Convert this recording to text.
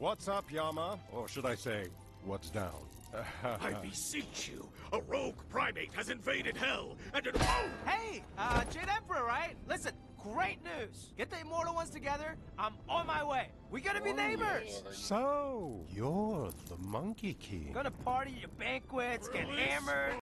What's up, Yama? Or should I say, what's down? I beseech you, a rogue primate has invaded hell, and it won't! Hey, Jade Emperor, right? Listen, great news. Get the Immortal Ones together. I'm on my way. We gotta be neighbors. So, you're the Monkey King. Gonna party at your banquets, get hammered.